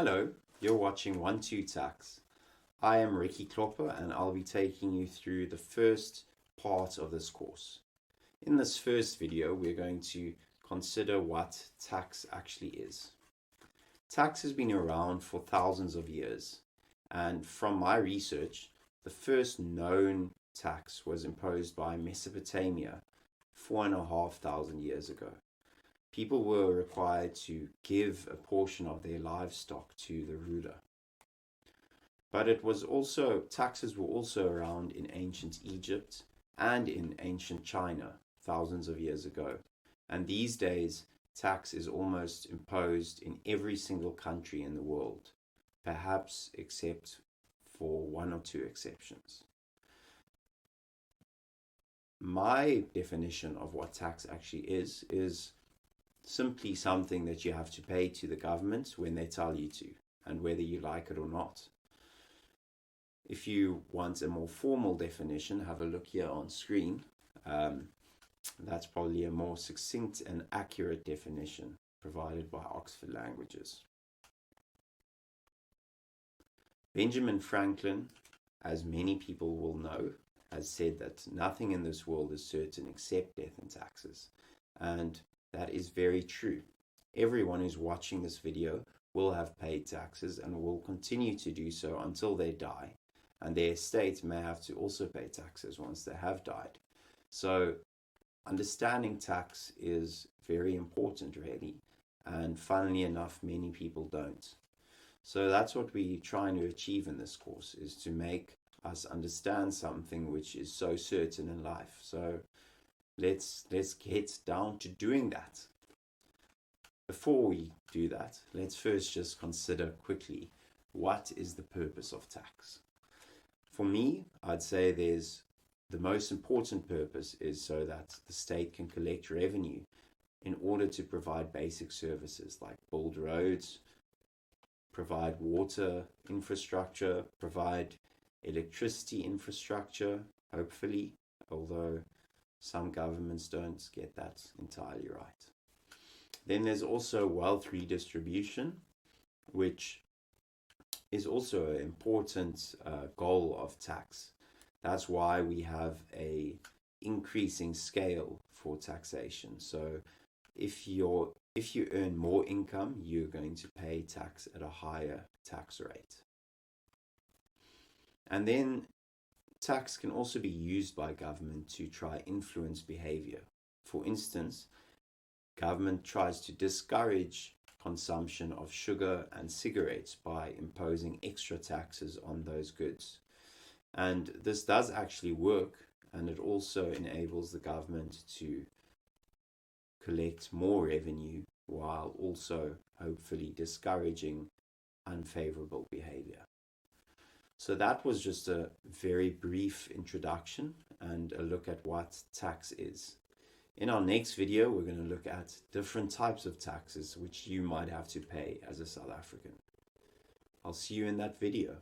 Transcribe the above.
Hello, you're watching 12 Tax. I am Ricky Klopper and I'll be taking you through the first part of this course. In this first video, we're going to consider what tax actually is. Tax has been around for thousands of years, and from my research, the first known tax was imposed by Mesopotamia 4,500 years ago. People were required to give a portion of their livestock to the ruler. But taxes were also around in ancient Egypt and in ancient China thousands of years ago. And these days, tax is almost imposed in every single country in the world, perhaps except for one or two exceptions. My definition of what tax actually is simply something that you have to pay to the government when they tell you to, and whether you like it or not. If you want a more formal definition, have a look here on screen. That's probably a more succinct and accurate definition provided by Oxford Languages. Benjamin Franklin, as many people will know, has said that nothing in this world is certain except death and taxes. And that is very true. Everyone who's watching this video will have paid taxes and will continue to do so until they die. And their estate may have to also pay taxes once they have died. So understanding tax is very important, really. And funnily enough, many people don't. So that's what we're trying to achieve in this course, is to make us understand something which is so certain in life. So let's get down to doing that. Before we do that, let's first just consider quickly, what is the purpose of tax? For me, I'd say the most important purpose is so that the state can collect revenue in order to provide basic services like build roads, provide water infrastructure, provide electricity infrastructure, hopefully, although some governments don't get that entirely right. Then there's also wealth redistribution, which is also an important goal of tax. That's why we have a increasing scale for taxation. So if you earn more income, you're going to pay tax at a higher tax rate. And then tax can also be used by government to try influence behavior. For instance, government tries to discourage consumption of sugar and cigarettes by imposing extra taxes on those goods. And this does actually work, and it also enables the government to collect more revenue while also hopefully discouraging unfavorable behavior. So that was just a very brief introduction and a look at what tax is. In our next video, we're going to look at different types of taxes which you might have to pay as a South African. I'll see you in that video.